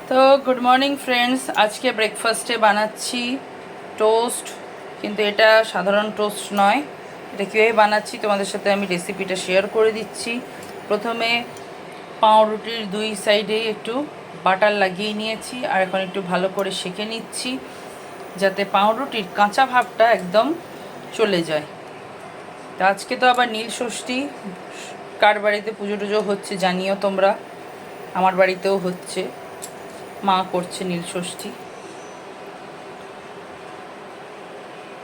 তো good morning friends, আজকে ব্রেকফাস্টে বানাচ্ছি টোস্ট, কিন্তু এটা সাধারণ টোস্ট নয়। এটা কীভাবে বানাচ্ছি তোমাদের সাথে আমি রেসিপিটা শেয়ার করে দিচ্ছি। প্রথমে পাউরুটির দুই সাইডেই একটু বাটার লাগিয়ে নিয়েছি, আর এখন একটু ভালো করে সেঁকে নিচ্ছি যাতে পাউরুটির কাঁচা ভাবটা একদম চলে যায়। তা আজকে তো আবার নীল ষষ্ঠী, কার বাড়িতে পুজো টুজো হচ্ছে জানিও তোমরা। আমার বাড়িতেও হচ্ছে, মা করছে নীল ষষ্ঠী।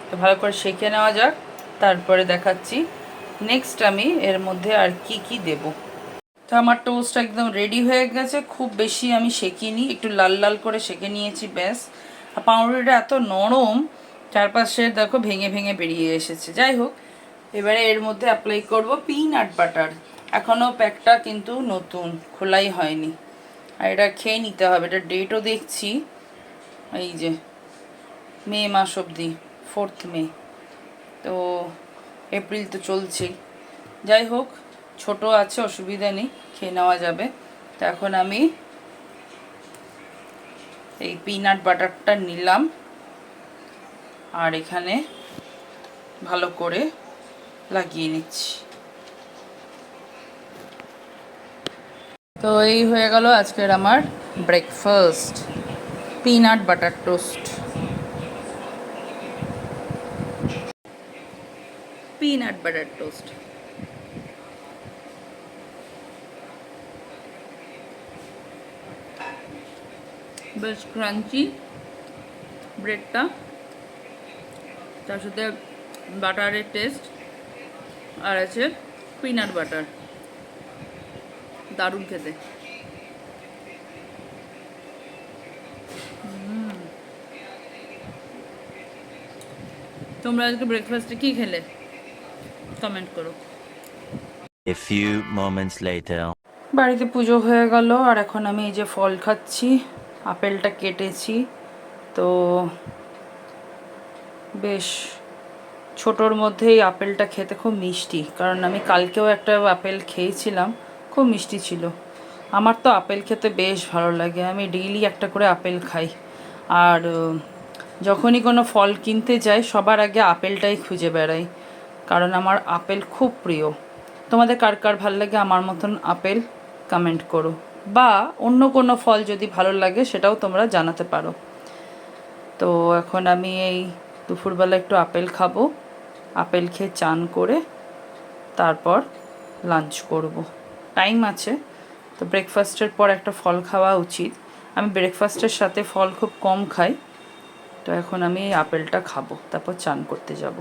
তো ভালো করে সেঁকে নেওয়া যাক, তারপরে দেখাচ্ছি নেক্সট আমি এর মধ্যে আর কি কি দেব। তো আমার টোস্ট একদম রেডি হয়ে গেছে, খুব বেশি আমি সেঁকিনি, একটু লাল লাল করে সেঁকে নিয়েছি ব্যাস। আর পাউরুটিটা এত নরম, চারপাশে দেখো ভেঙে ভেঙে বেরিয়ে এসেছে। যাই হোক, এবারে এর মধ্যে অ্যাপ্লাই করব পিনাট বাটার। এখনও প্যাকটা কিন্তু নতুন, খোলাই হয়নি, আর এটা খেয়ে নিতে হবে। এটা ডেটও দেখছি, এই যে মে মাস অবধি, 4 মে। তো এপ্রিল তো চলছেই। যাই হোক, ছোট আছে, অসুবিধা নেই, খেয়ে নেওয়া যাবে। তো এখন আমি এই পিনাট বাটারটা নিলাম, আর এখানে ভালো করে লাগিয়ে নিচ্ছি। তো এই হয়ে গেল আজকের আমার breakfast, peanut butter toast. Peanut butter toast বেশ ক্রাঞ্চি ব্রেডটা, তার সাথে বাটারের টেস্ট, আর আছে পিনাট বাটার, দারুণ খেতে। তোমরা আজকে ব্রেকফাস্টে কি খেলে কমেন্ট করো। A few moments later. বাড়িতে পুজো হয়ে গেল, আর এখন আমি এই যে ফল খাচ্ছি। আপেলটা কেটেছি, তো বেশ ছোটোর মধ্যেই আপেলটা খেতে খুব মিষ্টি, কারণ আমি কালকেও একটা আপেল খেয়েছিলাম, খুব মিষ্টি ছিল। আমার তো আপেল খেতে বেশ ভালো লাগে, আমি ডেইলি একটা করে আপেল খাই। আর যখনই কোনো ফল কিনতে যাই সবার আগে আপেলটাই খুঁজে বেড়াই, কারণ আমার আপেল খুব প্রিয়। তোমাদের কার কার ভালো লাগে আমার মতন আপেল কমেন্ট করো, বা অন্য কোনো ফল যদি ভালো লাগে সেটাও তোমরা জানাতে পারো। তো এখন আমি এই দুপুরবেলা একটু আপেল খাবো, আপেল খেয়ে চান করে তারপর লাঞ্চ করব। টাইম আছে, তো ব্রেকফাস্টের পর একটা ফল খাওয়া উচিত। আমি ব্রেকফাস্টের সাথে ফল খুব কম খাই, তো এখন আমি এই আপেলটা খাবো, তারপর চান করতে যাব।